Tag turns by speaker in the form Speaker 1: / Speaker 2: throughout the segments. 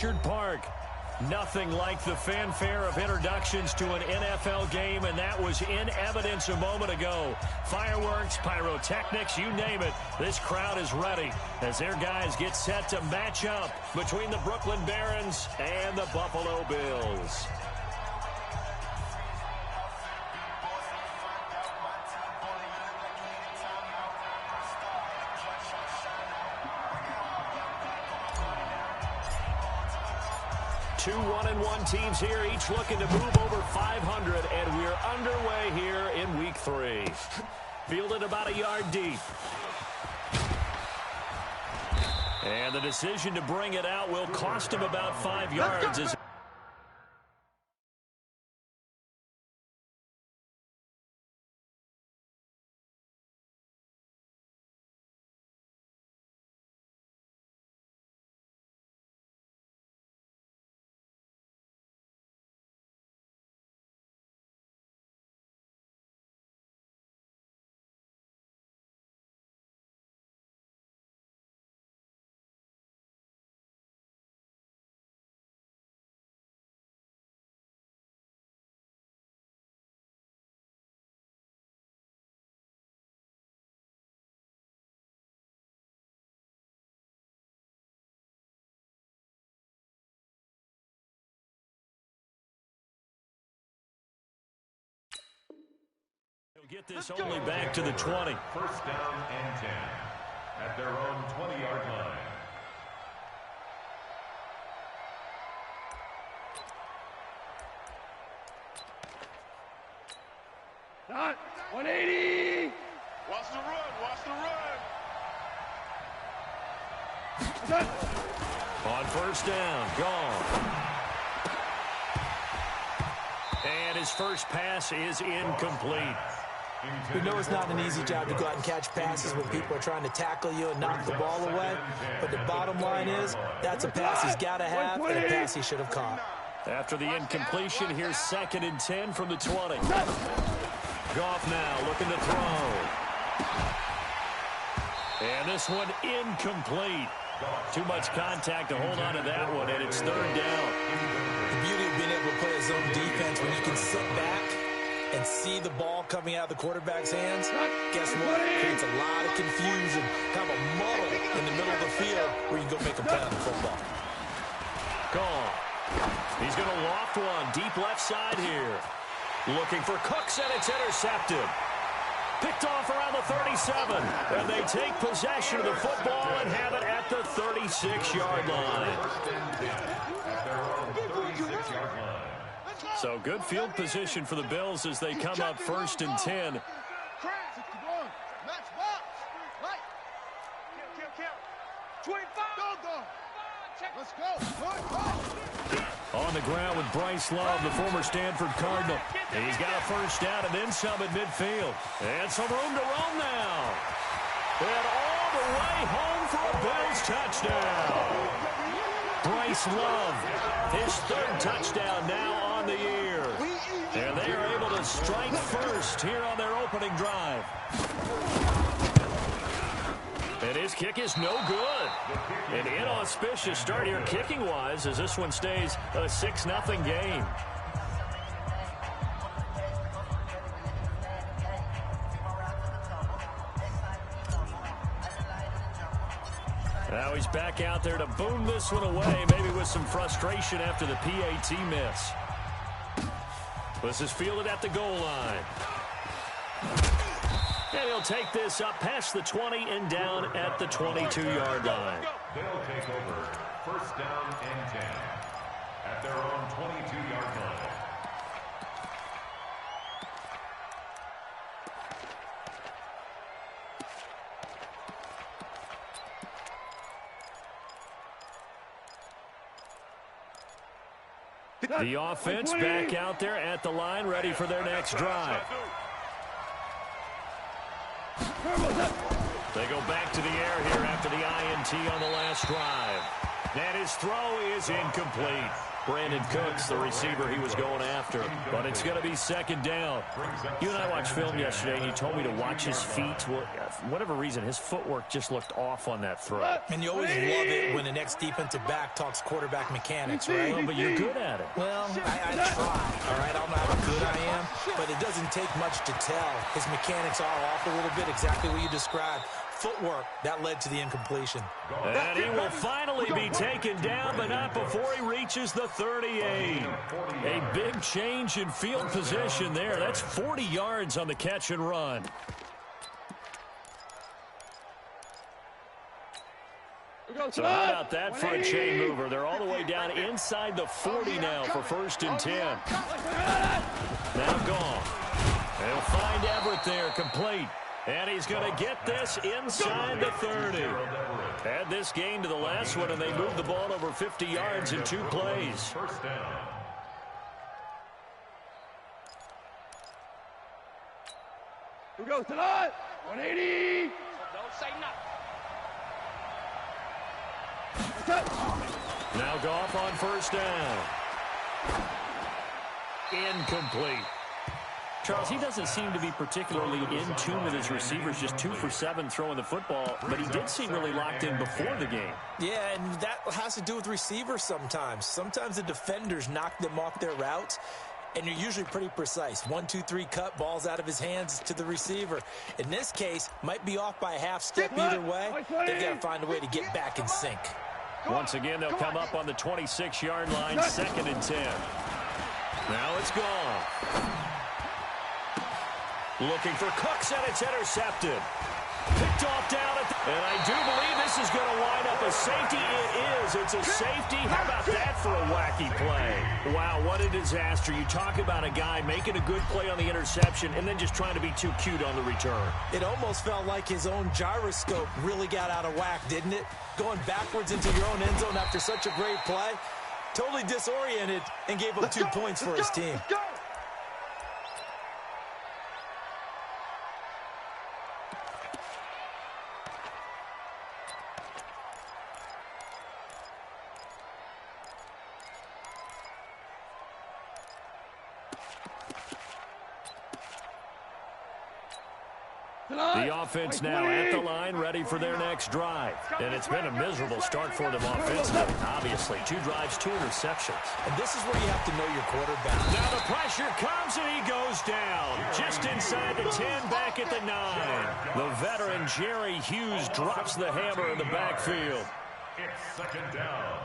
Speaker 1: Park. Nothing like the fanfare of introductions to an NFL game, and that was in evidence a moment ago. Fireworks, pyrotechnics, you name it. This crowd is ready as their guys get set to match up between the Brooklyn Barons and the Buffalo Bills. Two 1-1 teams here, each looking to move over 500, and we're underway here in week 3. Fielded about a yard deep. And the decision to bring it out will cost him about 5 yards. Get this only back to the 20.
Speaker 2: First down and 10 at their own 20-yard line.
Speaker 3: Not 180.
Speaker 4: Watch the run. Watch the run.
Speaker 1: On first down, gone. And his first pass is incomplete.
Speaker 5: We know it's not an easy job to go out and catch passes when people are trying to tackle you and knock the ball away. But the bottom line is, that's a pass he's got to have and a pass he should have caught.
Speaker 1: After the incompletion, here's 2nd and 10 from the 20. Goff now looking to throw. And this one incomplete. Too much contact to hold on to that one, and it's 3rd down.
Speaker 5: The beauty of being able to play a zone defense when you can sit back and see the ball coming out of the quarterback's hands, guess what? It creates a lot of confusion, kind of a muddle in the middle of the field where you can go make a play on the football.
Speaker 1: Gone. He's going to loft one deep left side here. Looking for Cooks, and it's intercepted. Picked off around the 37, and they take possession of the football and have it at the 36-yard line. So good field position for the Bills as they come up 1st and 10. On the ground with Bryce Love, the former Stanford Cardinal. He's got a first down and then some at midfield. And some room to roam now. And all the way home for a Bills touchdown. Bryce Love, his 3rd touchdown now on the year. And they are able to strike first here on their opening drive. And his kick is no good. An inauspicious start here kicking-wise as this one stays a 6-0 game. Now he's back out there to boom this one away, maybe with some frustration after the PAT miss. This is fielded at the goal line. And he'll take this up past the 20 and down at the 22-yard line.
Speaker 2: They'll take over 1st down and 10 at their own 22-yard line.
Speaker 1: The offense back out there at the line, ready for their next drive. They go back to the air here after the INT on the last drive. And his throw is incomplete. Brandon Cooks, the receiver he was going after. But it's going to be second down. You and I watched film yesterday, and you told me to watch his feet. Well, for whatever reason, his footwork just looked off on that throw.
Speaker 5: And you always love it when the next defensive back talks quarterback mechanics, right?
Speaker 1: Well, but you're good at it.
Speaker 5: Well, I try, all right? I don't know how good I am, but it doesn't take much to tell. His mechanics are off a little bit, exactly what you described. Footwork, that led to the incompletion.
Speaker 1: And he will finally be taken down, but not before he reaches the 38. A big change in field position there. That's 40 yards on the catch and run. So how about that for a chain mover? They're all the way down inside the 40 now for 1st and 10. Now gone. They'll find Everett there, complete. And he's going to get this inside the 30. Had this gain to the last one, and they moved the ball over 50 yards in 2 plays.
Speaker 2: First down.
Speaker 3: Here we go, tonight. 180.
Speaker 4: Don't say nothing.
Speaker 1: Now Goff on 1st down. Incomplete. Charles, he doesn't seem to be particularly in tune with his receivers, just 2 for 7 throwing the football, but he did seem really locked in before the game.
Speaker 5: Yeah, and that has to do with receivers sometimes. Sometimes the defenders knock them off their routes, and you're usually pretty precise. 1, 2, 3 cut, balls out of his hands to the receiver. In this case, might be off by a half step either way. They've got to find a way to get back in sync.
Speaker 1: Once again, they'll come up on the 26-yard line, 2nd and 10. Now it's gone. Looking for Cooks, and it's intercepted. Picked off down at the... And I do believe this is going to wind up a safety. It is. It's a safety. How about that for a wacky play? Wow, what a disaster. You talk about a guy making a good play on the interception and then just trying to be too cute on the return.
Speaker 5: It almost felt like his own gyroscope really got out of whack, didn't it? Going backwards into your own end zone after such a great play. Totally disoriented and gave up 2 points for his team.
Speaker 1: The offense now at the line, ready for their next drive. And it's been a miserable start for them offensively. Obviously, 2 drives, 2 interceptions.
Speaker 5: And this is where you have to know your quarterback.
Speaker 1: Now the pressure comes, and he goes down. Just inside the 10, back at the 9. The veteran Jerry Hughes drops the hammer in the backfield.
Speaker 2: It's 2nd down.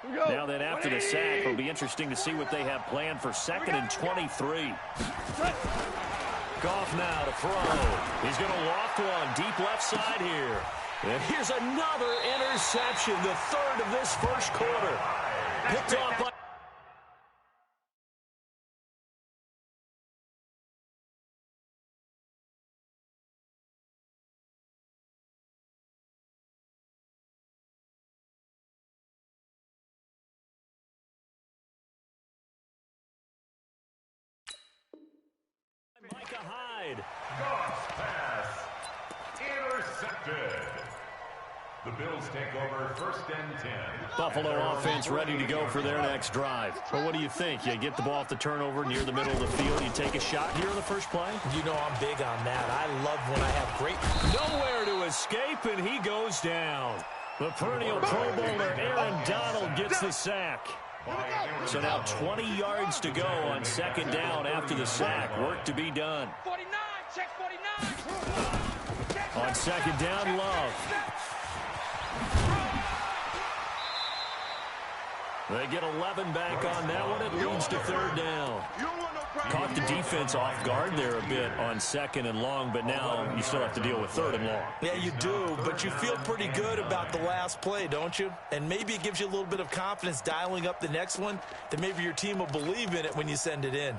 Speaker 1: Now then, after the sack, it'll be interesting to see what they have planned for 2nd and 23. Goff now to throw. He's going to loft one deep left side here. And here's another interception, the 3rd of this 1st quarter. Picked off by... Micah Hyde.
Speaker 2: Goff's pass intercepted. The Bills take over 1st and 10.
Speaker 1: Buffalo offense ready to go for their next drive. But what do you think? You get the ball off the turnover near the middle of the field. You take a shot here on the first play?
Speaker 5: You know I'm big on that. I love when I have great...
Speaker 1: Nowhere to escape, and he goes down. The perennial Pro Bowler Aaron Donald gets the sack. So now 20 yards to go on 2nd down after the sack. Work to be done.
Speaker 4: 49, check 49.
Speaker 1: On 2nd down, Love. They get 11 back on that one. It leads to 3rd down. Caught the defense off guard there a bit on 2nd and long, but now you still have to deal with 3rd and long.
Speaker 5: Yeah, you do, but you feel pretty good about the last play, don't you? And maybe it gives you a little bit of confidence dialing up the next one, that maybe your team will believe in it when you send it in.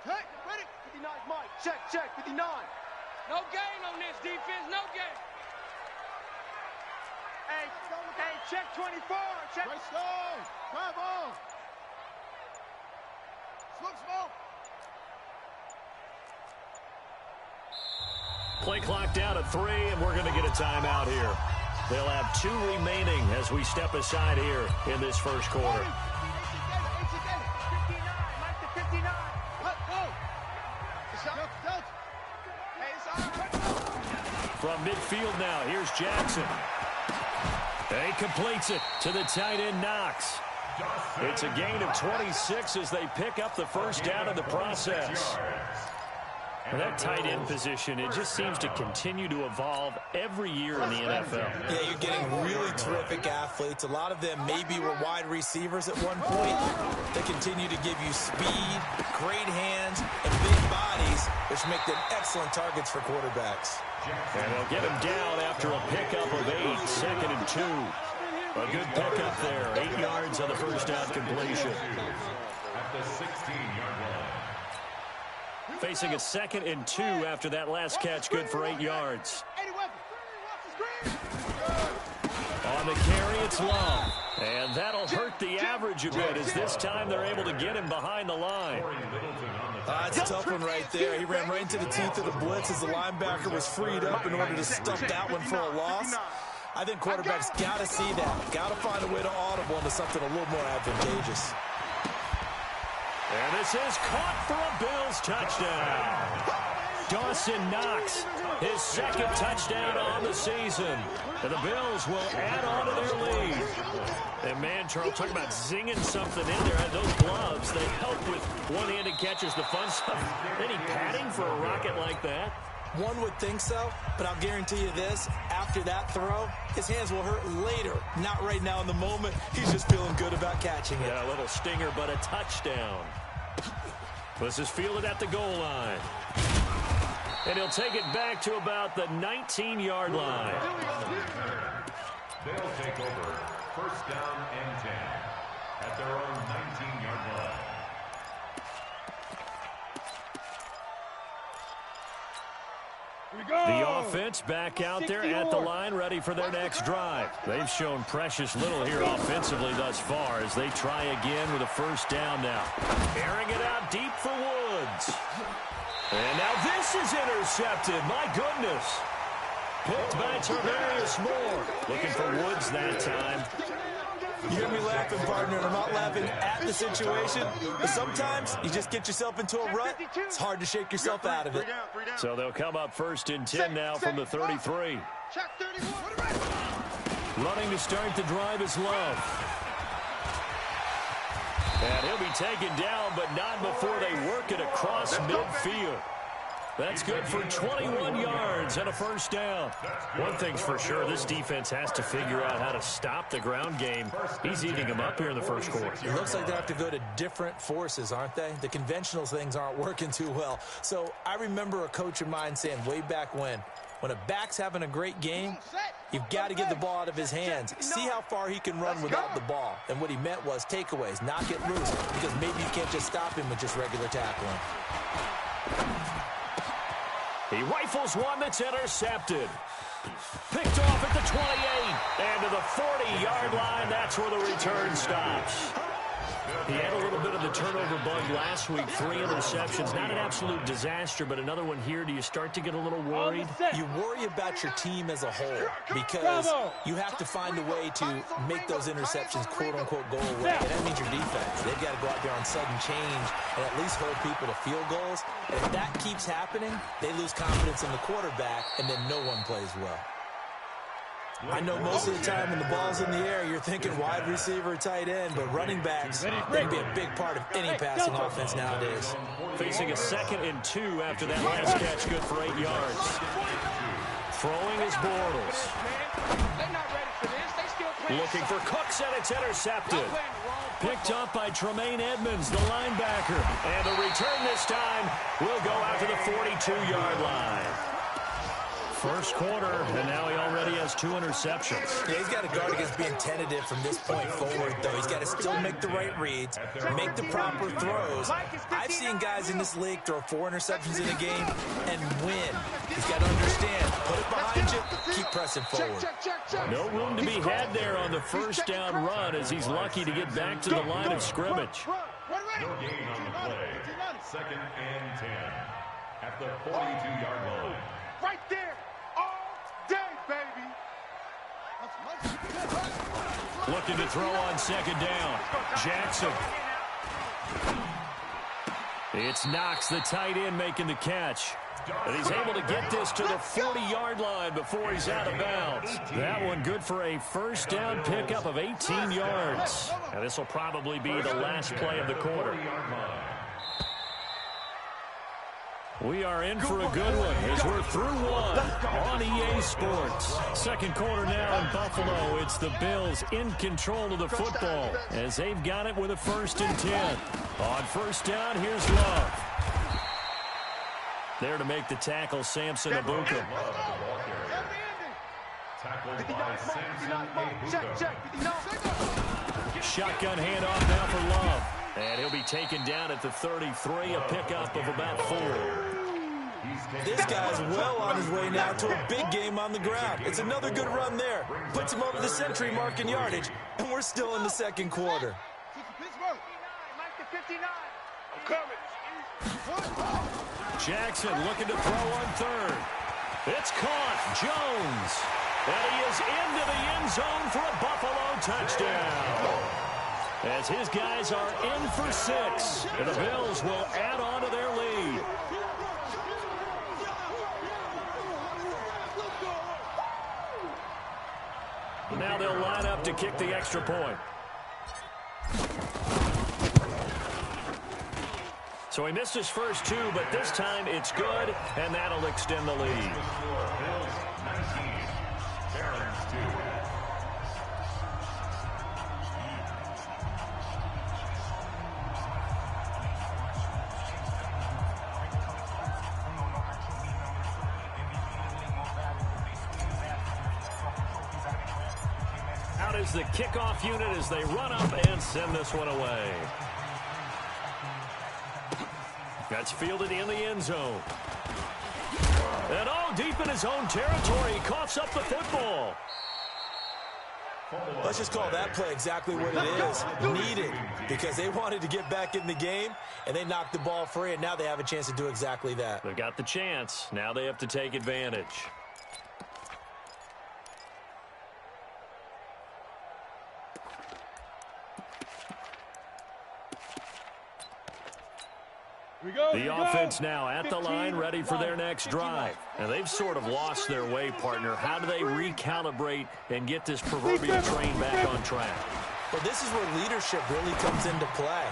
Speaker 3: Okay, ready? 59, Mike. Check, 59.
Speaker 4: No gain on this defense, no gain.
Speaker 3: Hey, check 24. Check. Right stone. Come on. Smoke.
Speaker 1: Play clock down to 3, and we're going to get a timeout here. They'll have 2 remaining as we step aside here in this first quarter. From midfield now, here's Jackson. He completes it to the tight end, Knox. It's a gain of 26 as they pick up the first down in the process. And that tight end position, it just seems to continue to evolve every year in the NFL.
Speaker 5: Yeah, you're getting really terrific athletes. A lot of them maybe were wide receivers at one point. They continue to give you speed, great hands, and big bodies, which make them excellent targets for quarterbacks.
Speaker 1: And they'll get him down after a pickup of 8, 2nd and 2. A good pickup there, 8 yards on the first down completion.
Speaker 2: At the 16-yard line.
Speaker 1: Facing a 2nd and 2 after that last catch, good for 8 yards. On the carry, it's Love. And that'll hurt the average a bit as this time they're able to get him behind the line.
Speaker 5: That's a tough one right there. He ran right into the teeth of the blitz as the linebacker was freed up in order to stuff that one for a loss. I think quarterbacks got to see that. Got to find a way to audible into something a little more advantageous.
Speaker 1: And this is caught for a Bills touchdown. Dawson Knox, his 2nd touchdown on the season. And the Bills will add on to their lead. And man, Charles, talking about zinging something in there. Those gloves, they help with one-handed catches, the fun stuff. Any padding for a rocket like that?
Speaker 5: One would think so, but I'll guarantee you this. After that throw, his hands will hurt later. Not right now in the moment. He's just feeling good about catching it.
Speaker 1: Yeah, a little stinger, but a touchdown. This is fielded at the goal line. And he'll take it back to about the 19-yard line.
Speaker 2: They'll take over 1st down and 10 at their own 19-yard line.
Speaker 1: The offense back out there at the line, ready for their next drive. They've shown precious little here offensively thus far as they try again with a first down now. Airing it out deep for Woods. And now this is intercepted. My goodness. Picked by Tarvarius Moore. Looking for Woods that time.
Speaker 5: You hear me laughing, partner, and I'm not laughing at the situation, but sometimes you just get yourself into a rut. It's hard to shake yourself out of it.
Speaker 1: So they'll come up 1st and 10 now from the 33. Running to start the drive is Love. And he'll be taken down, but not before they work it across midfield. That's good for 21 yards and a first down. One thing's for sure, this defense has to figure out how to stop the ground game. He's eating them up here in the first quarter.
Speaker 5: It looks like they have to go to different forces, aren't they? The conventional things aren't working too well. So I remember a coach of mine saying way back when a back's having a great game, you've got to get the ball out of his hands. See how far he can run without the ball. And what he meant was takeaways, not get loose, because maybe you can't just stop him with just regular tackling.
Speaker 1: He rifles one that's intercepted. Picked off at the 28 and to the 40-yard line. That's where the return stops. He had a little bit of the turnover bug last week, 3 interceptions. Not an absolute disaster, but another one here. Do you start to get a little worried?
Speaker 5: You worry about your team as a whole because you have to find a way to make those interceptions, quote-unquote, go away. And that means your defense. They've got to go out there on sudden change and at least hold people to field goals. And if that keeps happening, they lose confidence in the quarterback, and then no one plays well. I know most of the time when the ball's in the air, you're thinking wide receiver, tight end, but running backs, they can be a big part of any passing offense nowadays.
Speaker 1: Facing a 2nd and 2 after that last catch, good for 8 yards. Throwing is Bortles. Looking for Cooks, and it's intercepted. Picked up by Tremaine Edmonds, the linebacker. And the return this time will go out to the 42-yard line. First quarter, and now he already has 2 interceptions.
Speaker 5: Yeah, he's got to guard against being tentative from this point forward, though. He's got to still make the right reads, make the proper throws. I've seen guys in this league throw 4 interceptions in a game and win. He's got to understand, put it behind you, keep pressing forward.
Speaker 1: No room to be had there on the first down run as he's lucky to get back to the line of scrimmage.
Speaker 2: No gain on the play. 2nd and 10 at the 42-yard line.
Speaker 3: right there. All day, baby.
Speaker 1: Looking to throw on second down. Jackson. It's Knox, the tight end, making the catch. And he's able to get this to the 40-yard line before he's out of bounds. That one good for a first down pickup of 18 yards. And this will probably be the last play of the quarter. We are in for a good one as we're through one on EA Sports. Second quarter now in Buffalo. It's the Bills in control of the football as they've got it with a 1st and 10. On first down, here's Love. There to make the tackle, Samson Abuka.
Speaker 2: Tackled by Samson Abuka.
Speaker 1: Shotgun handoff now for Love. And he'll be taken down at the 33, a pickup of about 4.
Speaker 5: This guy's well on his way now to a big game on the ground. It's another good run there. Puts him over the century mark in yardage, and we're still in the second quarter.
Speaker 1: Jackson looking to throw on third. It's caught. Jones. And he is into the end zone for a Buffalo touchdown. As his guys are in for 6. And the Bills will add on to their lead. Now they'll line up to kick the extra point. So he missed his first 2, but this time it's good, and that'll extend the lead.
Speaker 2: Bills 19, Barons 2.
Speaker 1: Out is the kickoff unit as they run up and send this one away. That's fielded in the end zone. And all deep in his own territory, he coughs up the football.
Speaker 5: Let's just call that play exactly what it is. Needed, because they wanted to get back in the game, and they knocked the ball free, and now they have a chance to do exactly that.
Speaker 1: They've got the chance. Now they have to take advantage. The offense now at the line, ready for their next drive. And they've sort of lost their way, partner. How do they recalibrate and get this proverbial train back on track?
Speaker 5: Well, this is where leadership really comes into play.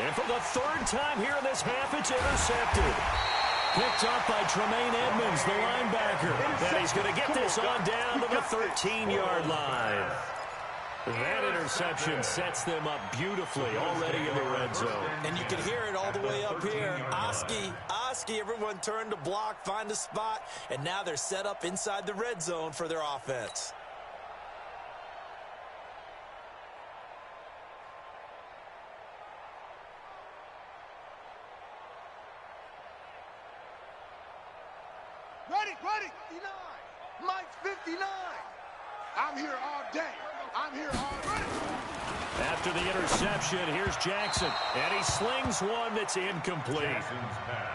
Speaker 1: And for the 3rd time here in this half, it's intercepted. Picked up by Tremaine Edmonds, the linebacker. And he's going to get this on down to the 13-yard line. That interception sets them up beautifully already in the red zone.
Speaker 5: And you can hear it all the way up here. Oski, everyone turned to block, find a spot, and now they're set up inside the red zone for their offense.
Speaker 3: Ready. 59. Mike's 59. I'm here all day. I'm here already.
Speaker 1: After the interception, here's Jackson. And he slings one that's incomplete.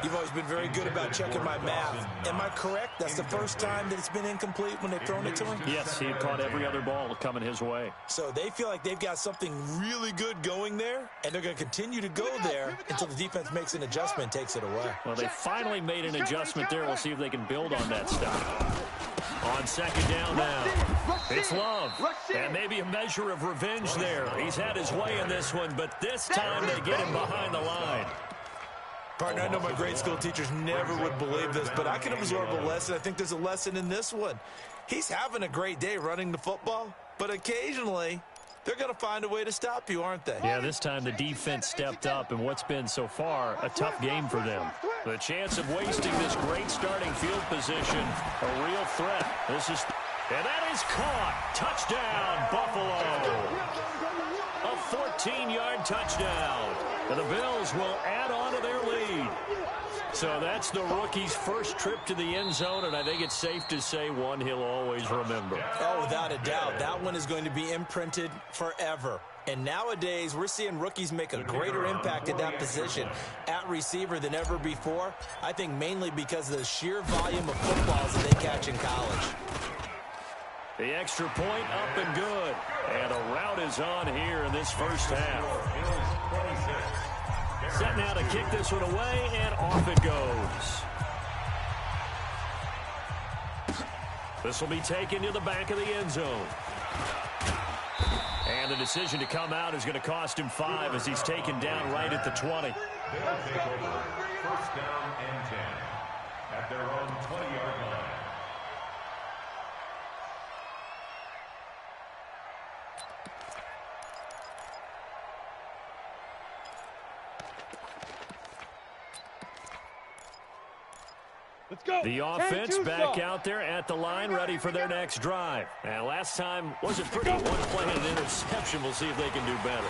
Speaker 5: You've always been very good about checking my math. Am I correct? That's the first time that it's been incomplete when they've thrown it to him?
Speaker 1: Yes, he had caught every other ball coming his way.
Speaker 5: So they feel like they've got something really good going there, and they're going to continue to go there until the defense makes an adjustment and takes it away.
Speaker 1: Well, they finally made an adjustment there. We'll see if they can build on that stuff. On second down now, it's Love. And maybe a measure of revenge there. He's had his way in this one, but this time they get him behind the line.
Speaker 5: Partner, I know my grade school teachers never would believe this, but I can absorb a lesson. I think there's a lesson in this one. He's having a great day running the football, but occasionally they're going to find a way to stop you, aren't they?
Speaker 1: Yeah, this time the defense stepped up in what's been so far a tough game for them. The chance of wasting this great starting field position, a real threat. And that is caught. Touchdown, Buffalo. A 14-yard touchdown. And the Bills will add on to their lead. So that's the rookie's first trip to the end zone, and I think it's safe to say one he'll always remember.
Speaker 5: Oh, without a doubt. That one is going to be imprinted forever. And nowadays, we're seeing rookies make a greater impact at that position at receiver than ever before. I think mainly because of the sheer volume of footballs that they catch in college.
Speaker 1: The extra point up and good. And a rout is on here in this first half. Set now to kick this one away, and off it goes. This will be taken to the back of the end zone. And the decision to come out is going to cost him 5 as he's taken down right at the 20.
Speaker 2: They'll take over first down and 10 at their own 20-yard line.
Speaker 3: Let's go.
Speaker 1: The offense back out there at the line, ready for their next drive. And last time wasn't pretty. One play and an interception. We'll see if they can do better.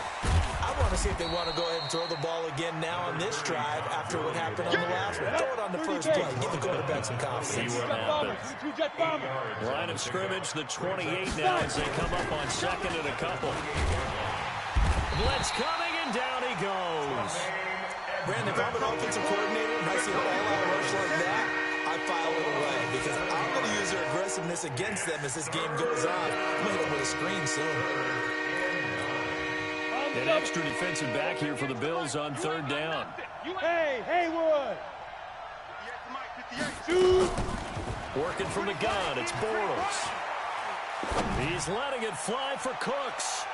Speaker 5: I want to see if they want to go ahead and throw the ball again now on this drive after what happened on the last one. Throw it on the first play. Give the quarterback some confidence.
Speaker 1: See what happens. Line of scrimmage, the 28 now as they come up on second and a couple. Blitz coming, and down he goes.
Speaker 5: Brandon, if I'm an offensive coordinator and I see an all-out rush like that, I file it away because I'm going to use their aggressiveness against them as this game goes on. I'm going to hit them with a screen soon.
Speaker 1: An extra defensive back here for the Bills on third down.
Speaker 3: Hey, Haywood.
Speaker 1: Working from the gun, it's Bortles. He's letting it fly for Cooks.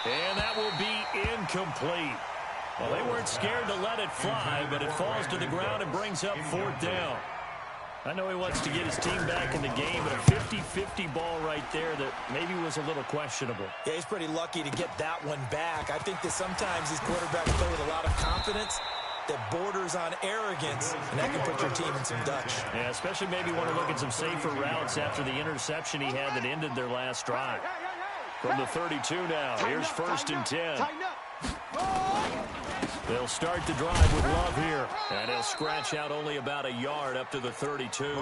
Speaker 1: And that will be incomplete. Well, they weren't scared to let it fly, but it falls to the ground and brings up fourth down. I know he wants to get his team back in the game, but a 50-50 ball right there that maybe was a little questionable.
Speaker 5: Yeah, he's pretty lucky to get that one back. I think that sometimes these quarterbacks play with a lot of confidence that borders on arrogance, and that can put your team in some Dutch.
Speaker 1: Yeah, especially maybe want to look at some safer routes after the interception he had that ended their last drive. From the 32 now, here's first and 10. They'll start the drive with Love here, and he'll scratch out only about a yard up to the 32.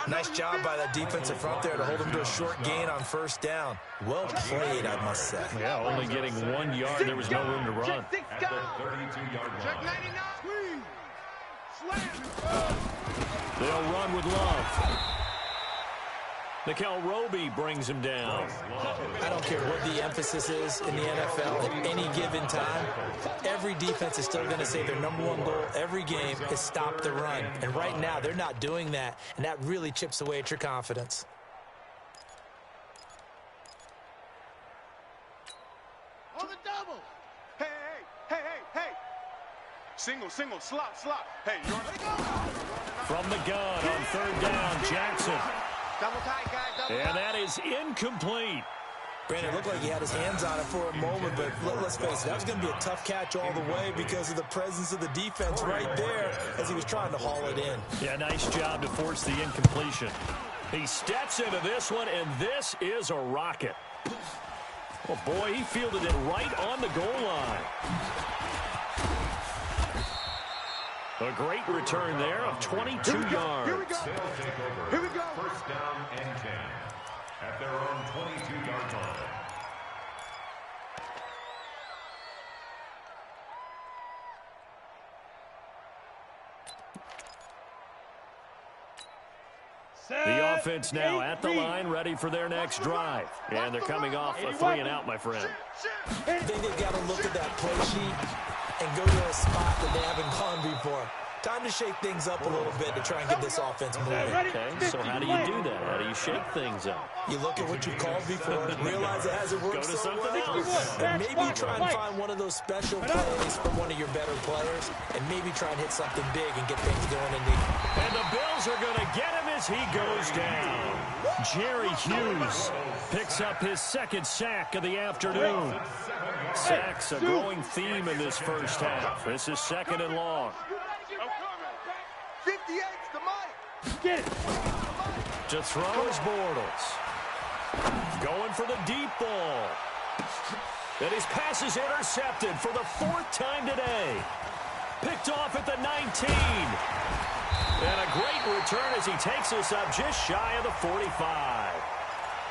Speaker 5: Nice job by that defensive front there to hold him to a short gain on first down. Well played, I must say.
Speaker 1: Yeah, only getting 1 yard. There was no room to run.
Speaker 2: At the 32-yard line.
Speaker 1: They'll run with Love. Nickel Roby brings him down.
Speaker 5: I don't care what the emphasis is in the NFL at any given time. Every defense is still going to say their number one goal every game is stop the run. And right now, they're not doing that, and that really chips away at your confidence.
Speaker 3: On the double. Hey. Single, slop. Hey, you're on the
Speaker 1: From the gun on third down, Jackson.
Speaker 3: double tight, guys.
Speaker 1: And that is incomplete.
Speaker 5: Brandon, it looked like he had his hands on it for a moment, but let's face it, that was going to be a tough catch all the way because of the presence of the defense right there as he was trying to haul it in.
Speaker 1: Yeah, nice job to force the incompletion. He steps into this one, and this is a rocket. Oh, boy, he fielded it right on the goal line. A great return there of 22 yards.
Speaker 3: Here we go.
Speaker 2: First down and 10 at their own 22-yard line.
Speaker 1: The offense now at the line, ready for their next drive. And they're coming off a 3-and-out, my friend.
Speaker 5: I think they've got to look at that play sheet and go to a spot that they haven't gone before. Time to shake things up a little bit to try and get this offense moving.
Speaker 1: Okay, so how do you do that? How do you shake things up?
Speaker 5: You look at what you've called before, realize it hasn't worked
Speaker 1: Go to
Speaker 5: so
Speaker 1: something
Speaker 5: well,
Speaker 1: else.
Speaker 5: and maybe try and find one of those special plays from one of your better players, and maybe try and hit something big and get things going in the...
Speaker 1: And the Bills are going to get him as he goes down. Jerry Hughes picks up his second sack of the afternoon. Sacks a growing theme in this first half. This is second and long.
Speaker 3: 58's the mic. Get it.
Speaker 1: To throw is Bortles. Going for the deep ball. And his pass is intercepted for the fourth time today. Picked off at the 19. And a great return as he takes us up just shy of the 45.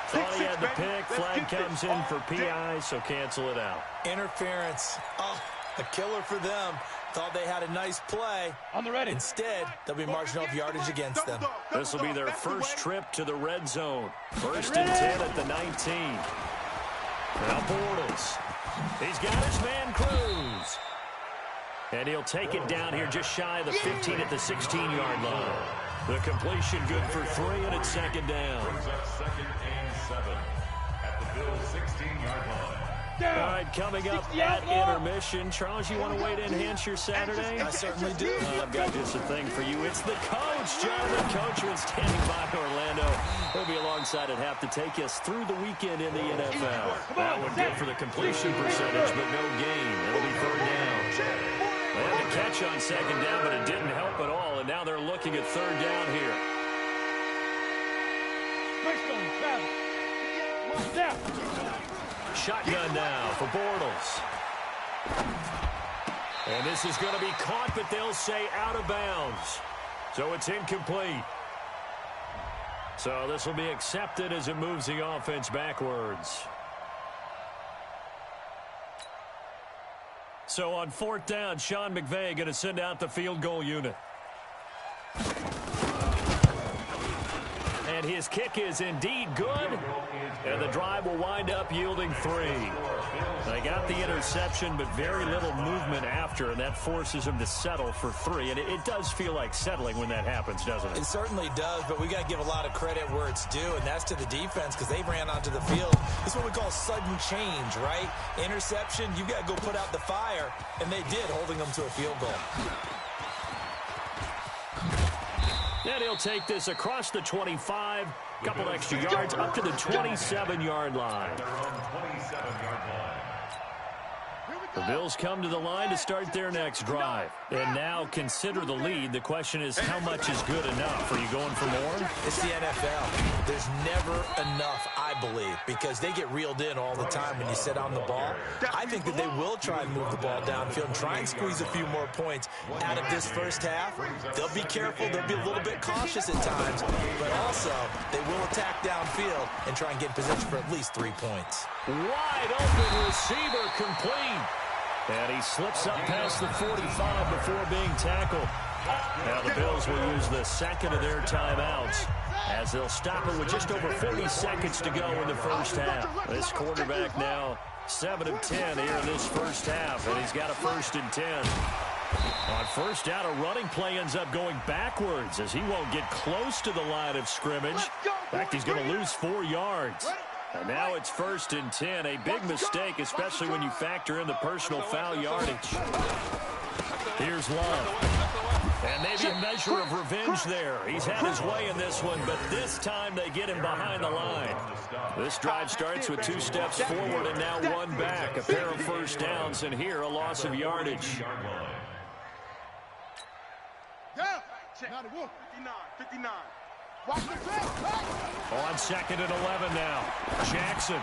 Speaker 1: Thought he had the pick. Flag comes in for PI, so cancel it out.
Speaker 5: Interference. Oh, a killer for them. Thought they had a nice play. On the ready. Instead, they'll be marching off yardage against them.
Speaker 1: This will be their first trip to the red zone. First and 10 at the 19. Now Bortles. He's got his man Cruz. And he'll take it down here just shy of the 15 at the 16-yard line. The completion good for 3, and it's second down.
Speaker 2: Brings up 2nd and 7 at the Bills' 16-yard line.
Speaker 1: All right, coming up at intermission. Charles, you want to wait to enhance your Saturday?
Speaker 5: I certainly do.
Speaker 1: I've got just a thing for you. It's the coach, Jonathan Coachman, standing by Orlando. He'll be alongside at half to take us through the weekend in the NFL. That one good for the completion percentage, but no gain. It'll be third down. They had a catch on second down, but it didn't help at all, and now they're looking at third down here. Shotgun now for Bortles. And this is going to be caught, but they'll say out of bounds. So it's incomplete. So this will be accepted as it moves the offense backwards. So on fourth down, Sean McVay going to send out the field goal unit. And his kick is indeed good. And the drive will wind up yielding 3. They got the interception, but very little movement after, and that forces them to settle for 3. And it does feel like settling when that happens, doesn't it?
Speaker 5: It certainly does, but we got to give a lot of credit where it's due, and that's to the defense because they ran onto the field. This is what we call sudden change, right? Interception, you got to go put out the fire, and they did, holding them to a field goal.
Speaker 1: And he'll take this across the 25, couple extra yards up to the 27-yard line. The Bills come to the line to start their next drive. And now consider the lead. The question is, how much is good enough? Are you going for more?
Speaker 5: It's the NFL. There's never enough, I believe, because they get reeled in all the time when you sit on the ball. I think that they will try and move the ball downfield and try and squeeze a few more points out of this first half. They'll be careful. They'll be a little bit cautious at times, but also they will attack downfield and try and get in position for at least 3 points.
Speaker 1: Wide open receiver complete. And he slips up past the 45 before being tackled. Now the Bills will use the second of their timeouts as they'll stop it with just over 40 seconds to go in the first half. This quarterback now 7 of 10 here in this first half, and he's got a 1st and 10. On first down, a running play ends up going backwards as he won't get close to the line of scrimmage. In fact, he's going to lose 4 yards. And now it's 1st and 10. A big mistake, especially when you factor in the personal foul yardage. Here's Love. And maybe a measure of revenge there. He's had his way in this one, but this time they get him behind the line. This drive starts with 2 steps forward and now 1 back. A pair of first downs, and here a loss of yardage.
Speaker 3: Yeah. 59.
Speaker 1: On 2nd and 11 now. Jackson.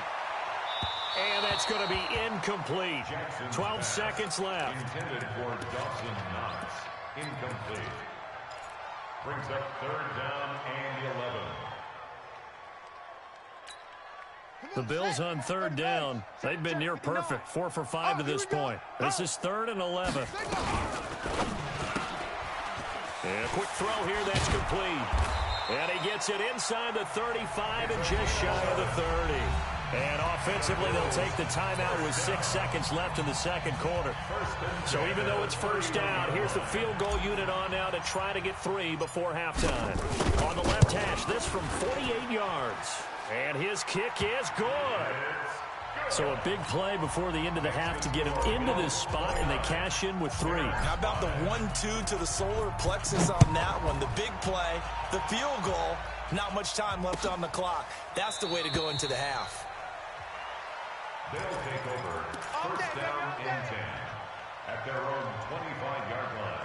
Speaker 1: And that's going to be incomplete. 12 seconds left.
Speaker 2: Intended for Dawson Knox. Incomplete. Brings up 3rd down and 11.
Speaker 1: The Bills on 3rd down. They've been near perfect. 4 for 5 to this point. This is 3rd and 11. And a quick throw here. That's complete. And he gets it inside the 35 and just shy of the 30. And offensively, they'll take the timeout with 6 seconds left in the second quarter. So even though it's first down, here's the field goal unit on now to try to get 3 before halftime. On the left hash, this from 48 yards. And his kick is good. So a big play before the end of the half to get him into this spot, and they cash in with 3.
Speaker 5: How about the 1-2 to the solar plexus on that one? The big play, the field goal, not much time left on the clock. That's the way to go into the half.
Speaker 2: They'll take over 1st down and 10 at their own 25-yard line.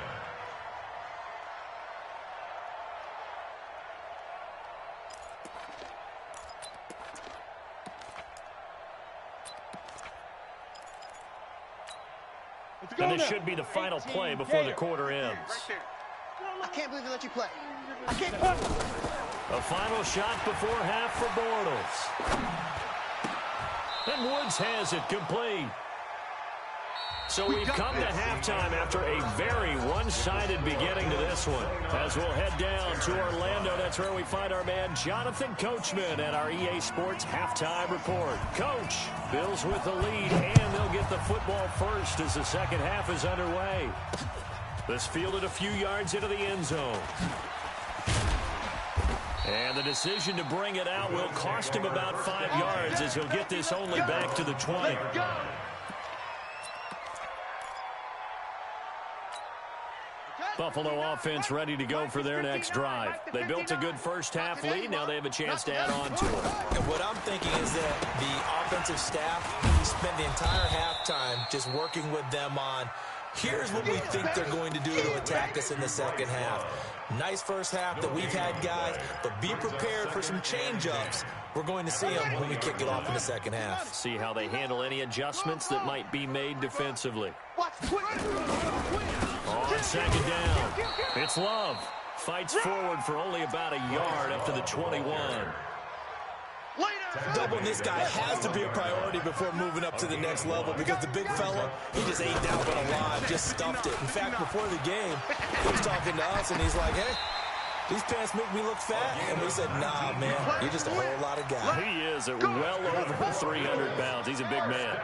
Speaker 1: And this should be the final play before the quarter ends.
Speaker 3: I can't believe they let you play. I can't.
Speaker 1: A final shot before half for Bortles. And Woods has it complete. So we've come to halftime after a very one-sided beginning to this one. As we'll head down to Orlando, that's where we find our man Jonathan Coachman at our EA Sports Halftime Report. Coach, Bills with the lead, and they'll get the football first as the second half is underway. This fielded a few yards into the end zone. And the decision to bring it out will cost him about 5 yards as he'll get this only back to the 20. Buffalo offense ready to go for their next drive. They built a good first-half lead. Now they have a chance to add on to it.
Speaker 5: And what I'm thinking is that the offensive staff spent the entire halftime just working with them on, here's what we think they're going to do to attack us in the second half. Nice first half that we've had, guys, but be prepared for some change-ups. We're going to see them when we kick it off in the second half.
Speaker 1: See how they handle any adjustments that might be made defensively. On second down, it's Love. Fights forward for only about a yard up to the 21.
Speaker 5: Doubling this guy has to be a priority before moving up to the next level because the big fella, he just ate that one alive, just stuffed it. In fact, before the game, he was talking to us, and he's like, hey, these pants make me look fat. And we said, nah, man, you're just a whole lot of guy.
Speaker 1: He is at well over 300 pounds. He's a big man.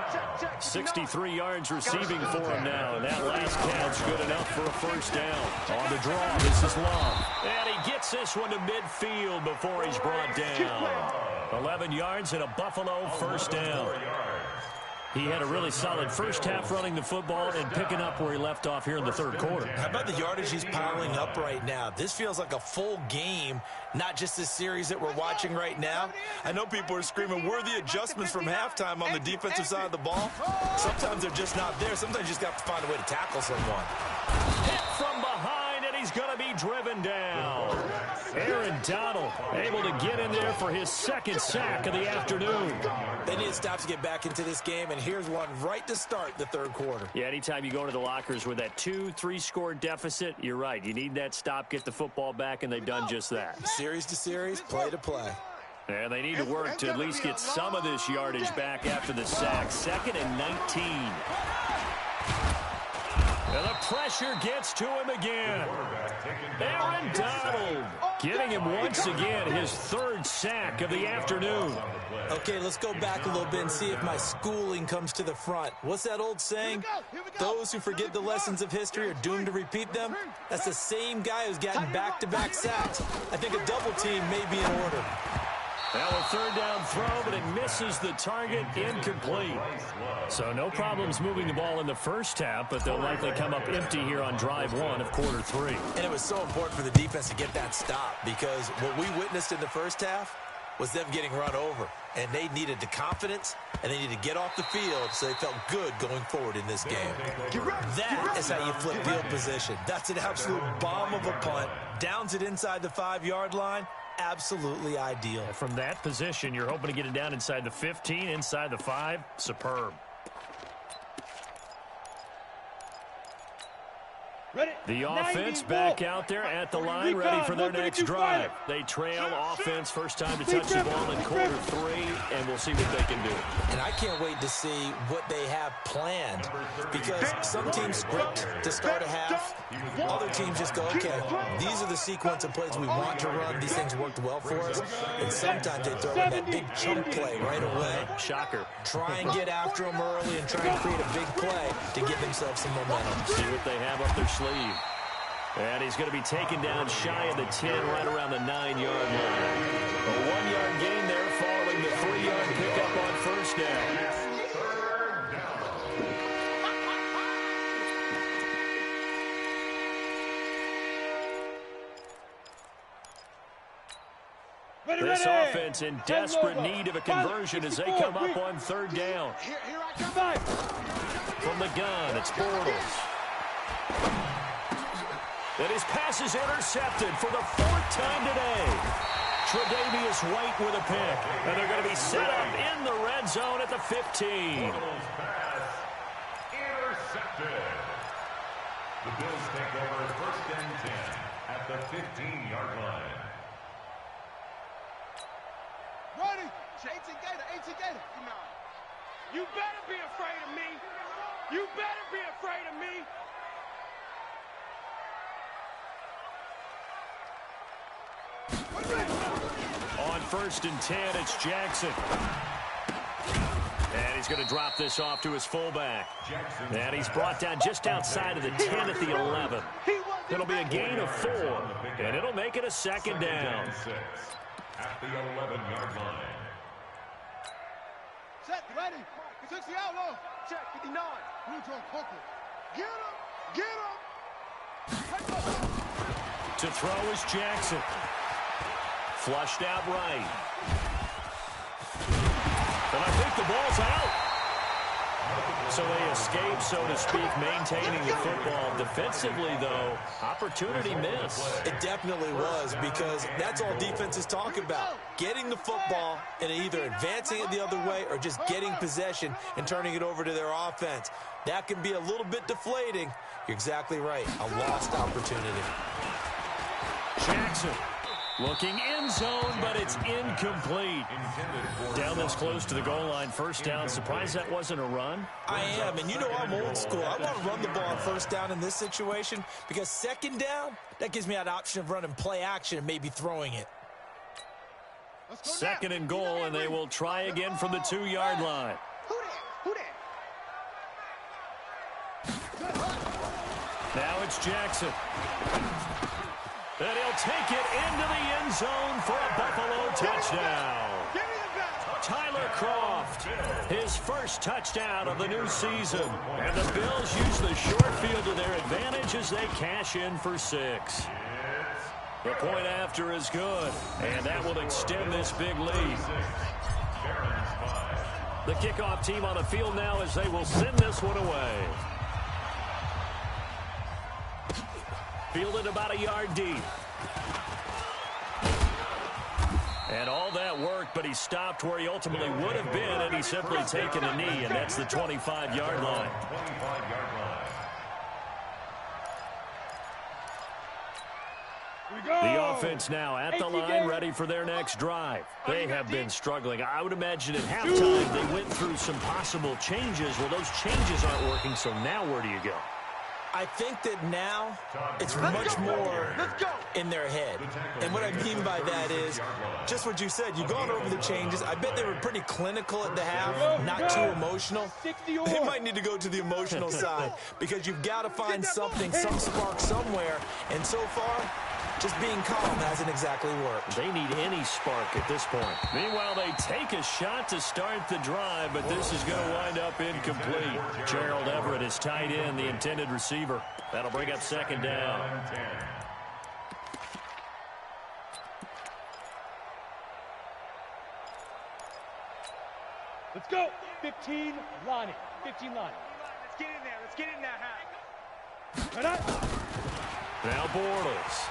Speaker 1: 63 yards receiving for him now, and that last count's good enough for a first down. On the draw, this is Long. And he gets this one to midfield before he's brought down. 11 yards and a Buffalo first down. He had a really solid first half running the football and picking up where he left off here in the third quarter.
Speaker 5: How about the yardage he's piling up right now? This feels like a full game, not just this series that we're watching right now. I know people are screaming, where are the adjustments from halftime on the defensive side of the ball? Sometimes they're just not there. Sometimes you just got to find a way to tackle someone.
Speaker 1: Hit from behind, and he's going to be driven down. Aaron Donald able to get in there for his second sack of the afternoon.
Speaker 5: They need to stop to get back into this game, and here's one right to start the third quarter.
Speaker 1: Yeah, anytime you go into the lockers with that 2-3 score deficit, you're right. You need that stop, get the football back, and they've done just that.
Speaker 5: Series to series, play to play.
Speaker 1: And they need to work to at least get some of this yardage back after the sack. 2nd and 19. And the pressure gets to him again. Aaron Donald getting him once again his third sack of the afternoon.
Speaker 5: Okay, let's go back a little bit and see if my schooling comes to the front. What's that old saying? Those who forget the lessons of history are doomed to repeat them. That's the same guy who's gotten back-to-back sacks. I think a double team may be in order.
Speaker 1: Now a third down throw, but it misses the target, incomplete. So no problems moving the ball in the first half, but they'll likely come up empty here on drive one of quarter three.
Speaker 5: And it was so important for the defense to get that stop because what we witnessed in the first half was them getting run over. And they needed the confidence, and they needed to get off the field so they felt good going forward in this game. That is how you flip field position. That's an absolute bomb of a punt. Downs it inside the 5-yard line. Absolutely ideal.
Speaker 1: From that position, you're hoping to get it down inside the 15, inside the 5. Superb. The offense back out there at the line, ready for their next drive. They trail offense, first time to touch the ball in quarter three, and we'll see what they can do.
Speaker 5: And I can't wait to see what they have planned because some teams script to start a half. Other teams just go, okay, these are the sequence of plays we want to run. These things worked well for us. And sometimes they throw in that big chunk play right away.
Speaker 1: Shocker.
Speaker 5: Try and get after them early and try and create a big play to give themselves some momentum.
Speaker 1: See what they have up their sleeve. And he's going to be taken down shy of the 10, right around the 9-yard line. A 1-yard gain there following the 3-yard pickup on first down. This offense in desperate need of a conversion as they come up on third down. From the gun, it's Bortles. And his pass is intercepted for the 4th time today. Tre'Davious White with a pick. And they're going to be set up in the red zone at the 15.
Speaker 2: intercepted. The Bills take over first and 10 at the 15-yard line.
Speaker 3: Ready? 18 Gator.
Speaker 4: You better be afraid of me. You better be afraid of me.
Speaker 1: On first and 10, it's Jackson. And he's going to drop this off to his fullback. And he's brought down just outside of the 10 at the 11. It'll be a gain of 4, and it'll make it a second down.
Speaker 2: At the 11-yard line.
Speaker 3: Set, ready. 60 outlaw. Check, 59. Blue John Coker. Get him.
Speaker 1: To throw is Jackson. Flushed out right. And I think the ball's out. So they escape, so to speak, maintaining the football. Defensively, though, opportunity miss.
Speaker 5: It definitely was, because that's all defense is talking about. Getting the football and either advancing it the other way or just getting possession and turning it over to their offense. That can be a little bit deflating. You're exactly right. A lost opportunity.
Speaker 1: Jackson looking end zone, but it's incomplete. Down this close to the goal line, first down. Surprised that wasn't a run?
Speaker 5: I am, and you know I'm old school. I want to run the ball on first down in this situation because second down, that gives me an option of running play action and maybe throwing it.
Speaker 1: Second and goal, and they will try again from the 2-yard line.
Speaker 3: Who
Speaker 1: Now it's Jackson. And he'll take it into the end zone for a Buffalo touchdown. Tyler Croft, his first touchdown of the new season. And the Bills use the short field to their advantage as they cash in for 6. The point after is good, and that will extend this big lead. The kickoff team on the field now as they will send this one away. Fielded about a yard deep. And all that worked, but he stopped where he ultimately would have been, and he's simply taken a knee, and that's the 25-yard line. The offense now at the line, ready for their next drive. They have been struggling. I would imagine at halftime they went through some possible changes. Well, those changes aren't working, so now where do you go?
Speaker 5: I think that now it's much more in their head. And what I mean by that is just what you said. You've gone over the changes. I bet they were pretty clinical at the half, not too emotional. They might need to go to the emotional side because you've got to find something, some spark somewhere. And so far, just being calm hasn't exactly worked.
Speaker 1: They need any spark at this point. Meanwhile, they take a shot to start the drive, but this is going to wind up incomplete. Gerald Everett is tight end, the intended receiver. That'll bring up second down.
Speaker 6: Let's go. 15, Lonnie. 15, Lonnie.
Speaker 3: Let's get in there. Let's get in there, Hank.
Speaker 1: Now Bortles.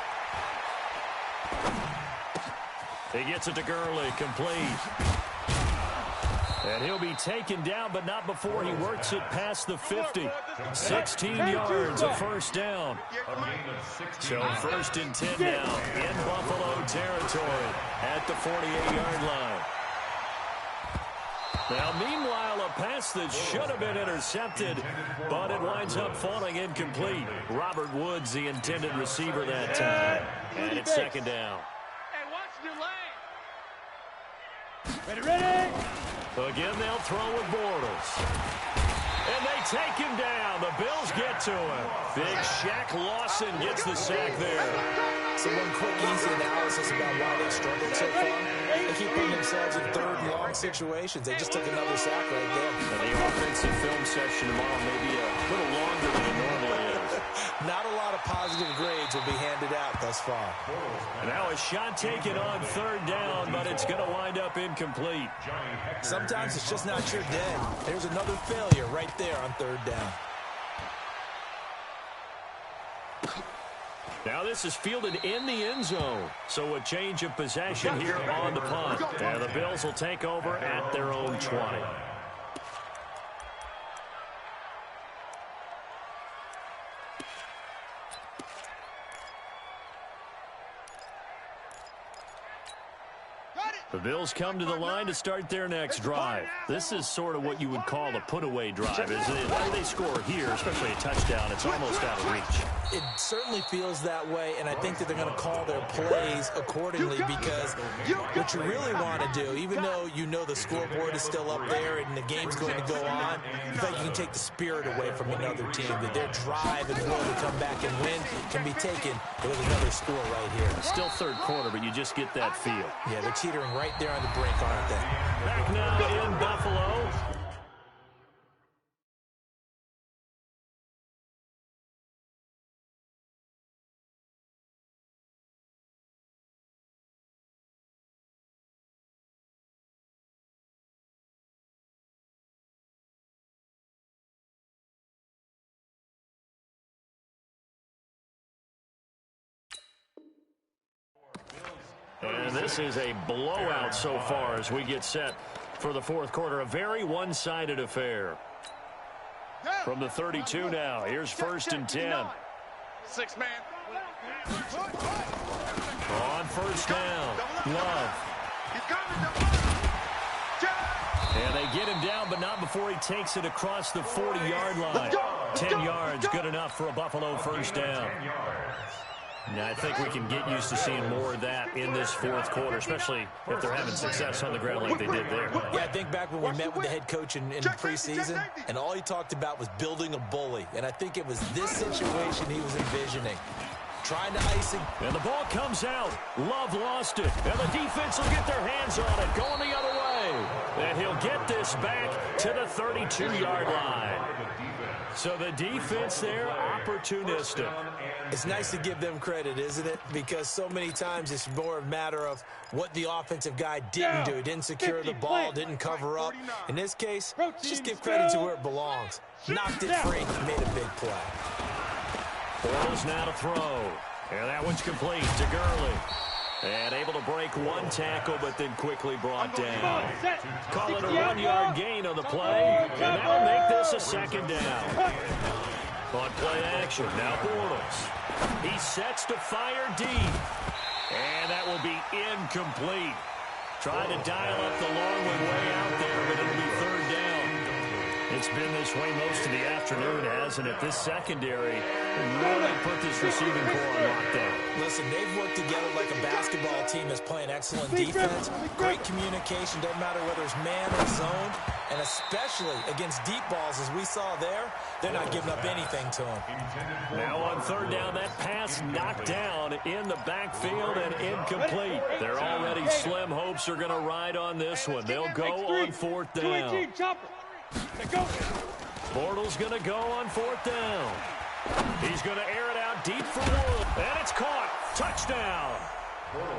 Speaker 1: He gets it to Gurley, complete. And he'll be taken down, but not before he works it past the 50. 16 yards, a first down. So first and 10 now in Buffalo territory at the 48-yard line. Now, meanwhile, a pass that should have been intercepted, but it winds up falling incomplete. Robert Woods, the intended receiver that time. And it's second down.
Speaker 4: Hey, watch the lane.
Speaker 6: Ready.
Speaker 1: Again, they'll throw with Bortles. And they take him down. The Bills get to him. Big Shaq Lawson gets the sack there.
Speaker 5: So one quick, easy analysis about why they struggled so far. They keep putting themselves in third and long situations. They just took another sack right there.
Speaker 1: And the offensive film session tomorrow may be a little longer than it normally is.
Speaker 5: Not a lot of positive grades will be handed out thus far.
Speaker 1: And now a shot taken on third down, but it's going to wind up incomplete.
Speaker 5: Sometimes it's just not your day. There's another failure right there on third down.
Speaker 1: Now this is fielded in the end zone. So a change of possession here on the punt. And the Bills will take over at their own 20. The Bills come to the line to start their next drive. This is sort of what you would call a put-away drive, isn't it? If they score here, especially a touchdown, it's almost out of reach.
Speaker 5: It certainly feels that way, and I think that they're going to call their plays accordingly because what you really want to do, even though you know the scoreboard is still up there and the game's going to go on, you think you can take the spirit away from another team, that their drive and will to come back and win can be taken with another score right here.
Speaker 1: Still third quarter, but you just get that feel.
Speaker 5: Yeah, they're teetering right there on the brink, aren't they?
Speaker 1: Back now in Buffalo. And this is a blowout so far as we get set for the fourth quarter. A very one-sided affair. From the 32 now, here's 1st and 10.
Speaker 3: 6 man.
Speaker 1: On 1st down, Love. And they get him down, but not before he takes it across the 40-yard line. 10 yards, good enough for a Buffalo 1st down. Yeah, I think we can get used to seeing more of that in this fourth quarter, especially if they're having success on the ground like they did there.
Speaker 5: Yeah, I think back when we met with the head coach in preseason, and all he talked about was building a bully. And I think it was this situation he was envisioning. Trying to ice it.
Speaker 1: And the ball comes out. Love lost it. And the defense will get their hands on it. Going the other way. And he'll get this back to the 32-yard line. So the defense there, opportunistic.
Speaker 5: It's nice to give them credit, isn't it? Because so many times it's more a matter of what the offensive guy didn't do. Didn't secure the ball, didn't cover up. In this case, just give credit to where it belongs. Knocked it free, made a big play.
Speaker 1: Bortles now to throw. And that one's complete to Gurley. And able to break one tackle, but then quickly brought down. Call it a 1-yard gain on the play. And that will make this a 2nd down. On play action, now Bortles. He sets to fire deep. And that will be incomplete. Trying to dial up the long one way out there, but it'll be 3rd down. It's been this way most of the afternoon, hasn't it? This secondary really put this receiving core on lockdown.
Speaker 5: Listen, they've worked together like a basketball team that's playing excellent defense. Great communication, doesn't matter whether it's man or zone. And especially against deep balls, as we saw there, they're not giving up anything to them.
Speaker 1: Now on 3rd down, that pass knocked down in the backfield and incomplete. Their already slim hopes are going to ride on this one. They'll go on 4th down. Bortles going to go on 4th down. He's going to air it out deep for Woods. And it's caught. Touchdown.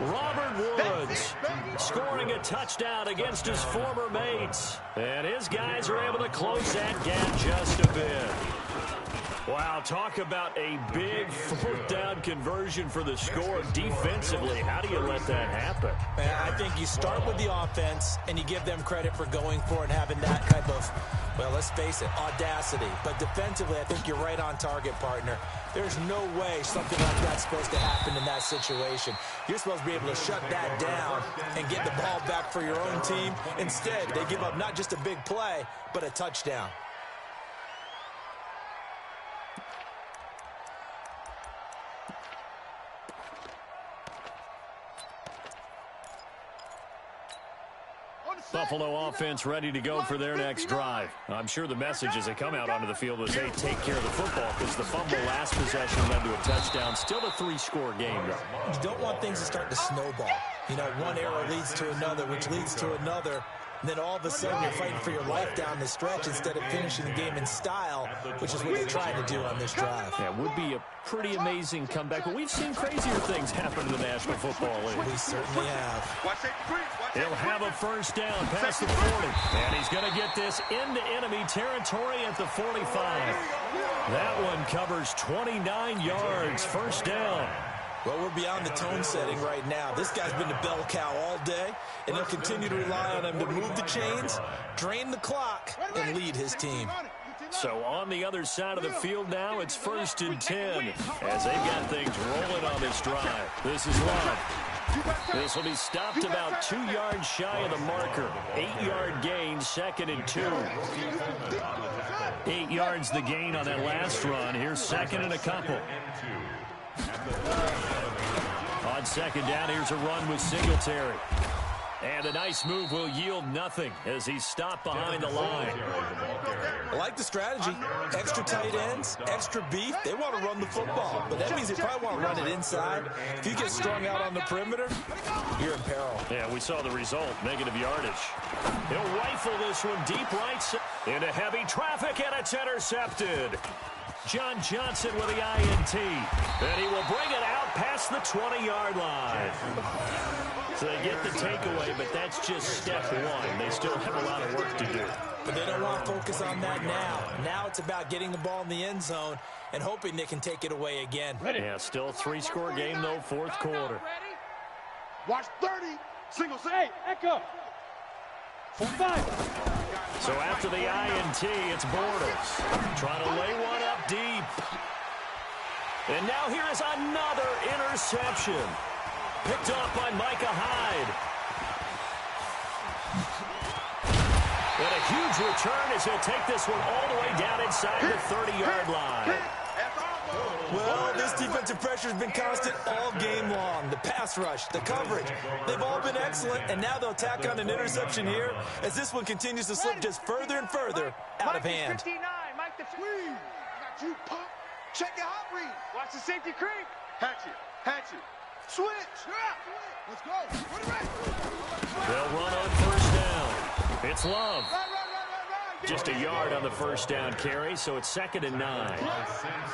Speaker 1: Robert Woods scoring a touchdown against his former mates. And his guys are able to close that gap just a bit. Wow, talk about a big 4th down conversion for the score defensively. How do you let that happen?
Speaker 5: I think you start with the offense, and you give them credit for going for it and having that type of, well, let's face it, audacity. But defensively, I think you're right on target, partner. There's no way something like that's supposed to happen in that situation. You're supposed to be able to shut that down and get the ball back for your own team. Instead, they give up not just a big play, but a touchdown.
Speaker 1: Buffalo offense ready to go for their next drive. I'm sure the message as they come out onto the field was, hey, take care of the football, because the fumble last possession led to a touchdown. Still a 3-score game, though.
Speaker 5: You don't want things to start to snowball. You know, one error leads to another, which leads to another. And then all of a sudden you're fighting for your life down the stretch instead of finishing the game in style, which is what they're trying to do on this drive.
Speaker 1: Yeah, it would be a pretty amazing comeback, but we've seen crazier things happen in the National Football League.
Speaker 5: We certainly have.
Speaker 1: He'll have a 1st down past the 40. And he's going to get this into enemy territory at the 45. That one covers 29 yards. 1st down.
Speaker 5: Well, we're beyond the tone setting right now. This guy's been the bell cow all day, and they'll continue to rely on him to move the chains, drain the clock, and lead his team.
Speaker 1: So on the other side of the field now, it's 1st and 10 as they've got things rolling on this drive. This is Love. This will be stopped about 2 yards shy of the marker. 8-yard gain, 2nd and 2. 8 yards the gain on that last run. Here's 2nd and a couple. On 2nd down, here's a run with Singletary. And a nice move will yield nothing as he's stopped behind the line.
Speaker 5: I like the strategy. Extra tight ends, extra beef. They want to run the football, but that means they probably want to run it inside. If you get strung out on the perimeter, you're in peril.
Speaker 1: Yeah, we saw the result, negative yardage. He'll rifle this one deep right into heavy traffic, and it's intercepted. John Johnson with the INT, and he will bring it out past the 20-yard line. So they get the takeaway, but that's just step one. They still have a lot of work to do.
Speaker 5: But they don't want to focus on that now. Now it's about getting the ball in the end zone and hoping they can take it away again.
Speaker 1: Yeah, still a 3-score game, though, 4th quarter.
Speaker 3: Watch 30. Single set.
Speaker 6: Hey, Echo. 45.
Speaker 1: So after the INT, it's Bortles. Trying to lay one up deep. And now here is another interception. Picked off by Micah Hyde. And a huge return as he'll take this one all the way down inside the 30-yard line.
Speaker 5: Well, this defensive pressure has been constant all game long. The pass rush, the coverage, they've all been excellent, and now they'll tack on an interception here as this one continues to slip just further and further out of hand.
Speaker 4: 59, Mike the
Speaker 3: Squeeze. I got you, pump. Check your hot read.
Speaker 4: Watch the safety creep.
Speaker 3: Hatchet. Switch. Let's go.
Speaker 1: They'll run on 1st down. It's Love. Just a yard on the 1st down carry, so it's 2nd and 9.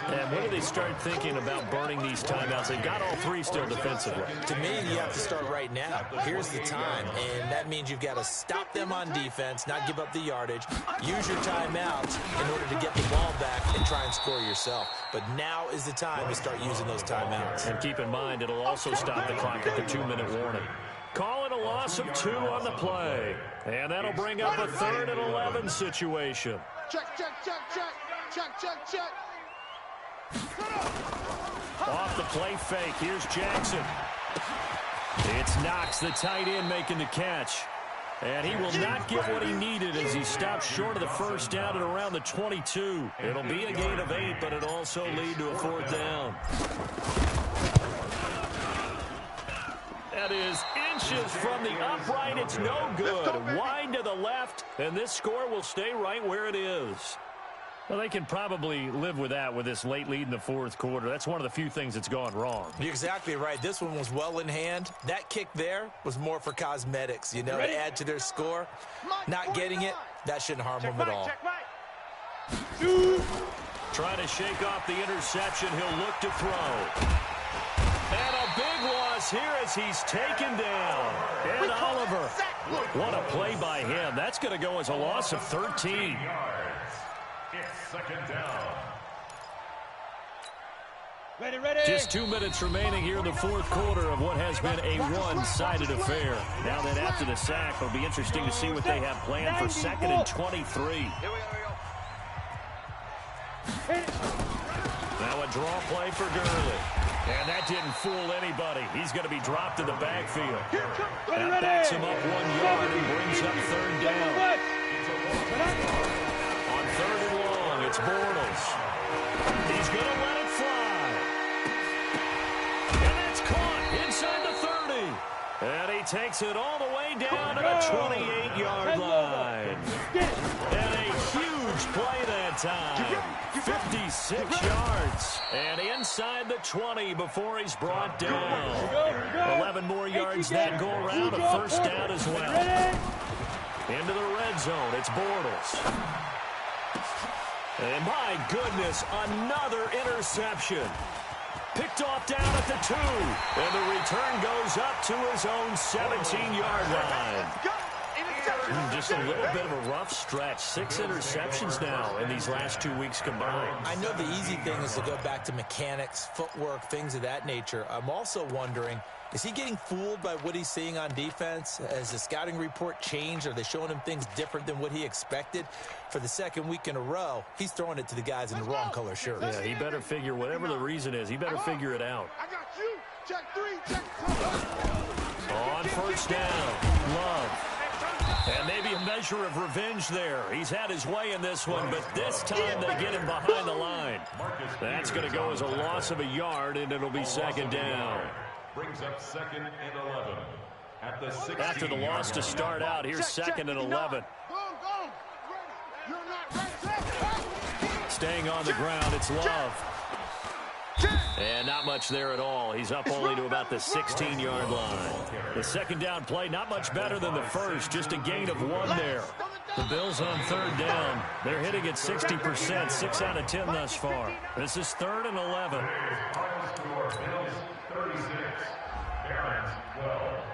Speaker 1: And when do they start thinking about burning these timeouts? They've got all 3 still defensively.
Speaker 5: To me, you have to start right now. Here's the time, and that means you've got to stop them on defense, not give up the yardage, use your timeouts in order to get the ball back and try and score yourself. But now is the time to start using those timeouts.
Speaker 1: And keep in mind, it'll also stop the clock at the 2-minute warning. Call it a loss of 2 on the play. And that'll bring up a 3rd and 11 situation.
Speaker 3: Check.
Speaker 1: Off the play fake. Here's Jackson. It's Knox, the tight end, making the catch. And he will not get what he needed as he stops short of the 1st down at around the 22. It'll be a gain of 8, but it'll also lead to a 4th down. That is inches from the upright. It's no good. Wide to the left, and this score will stay right where it is. Well, they can probably live with that with this late lead in the 4th quarter. That's one of the few things that's gone wrong.
Speaker 5: You're exactly right. This one was well in hand. That kick there was more for cosmetics, to add to their score. Not getting it, that shouldn't harm them at all.
Speaker 1: Trying to shake off the interception. He'll look to throw. And a big loss here as he's taken down. And Oliver. What a play by him. That's going to go as a loss of 13.
Speaker 2: It's 2nd down.
Speaker 6: Ready.
Speaker 1: Just 2 minutes remaining here in the 4th quarter of what has been a one-sided affair. Now that after the sack, it'll be interesting to see what they have planned for 2nd and 23. Now a draw play for Gurley. And that didn't fool anybody. He's going to be dropped in the backfield. That backs him up 1 yard and brings up 3rd down. On 3rd and long, it's Bortles. He's going to let it fly. And that's caught inside the 30. And he takes it all the way down to the 28-yard line. And a huge play that time. 56 yards. And inside the 20 before he's brought down. 11 more yards that go around. A 1st down as well. Into the red zone. It's Bortles. And my goodness, another interception. Picked off down at the 2. And the return goes up to his own 17-yard line. Just a little bit of a rough stretch. 6 interceptions now in these last 2 weeks combined.
Speaker 5: I know the easy thing is to go back to mechanics, footwork, things of that nature. I'm also wondering, is he getting fooled by what he's seeing on defense? Has the scouting report changed? Are they showing him things different than what he expected? For the 2nd week in a row, he's throwing it to the guys in the wrong color shirt.
Speaker 1: Yeah, he better figure, whatever the reason is, he better figure it out.
Speaker 3: I got you. Check 3.
Speaker 1: On first down, Love. And maybe a measure of revenge there. He's had his way in this one, but this time they get him behind the line. That's going to go as a loss of a yard, and it'll be second down.
Speaker 2: Brings up 2nd and 11. At the 16
Speaker 1: After the loss to start out, here's 2nd and 11. Staying on the ground, it's Love. And not much there at all. He's up only to about the 16-yard line. The second down play, not much better than the first, just a gain of 1 there. The Bills on third down. They're hitting at 60%, 6 out of 10 thus far. This is 3rd and 11.
Speaker 2: Final score, Bills 36, Barons 12.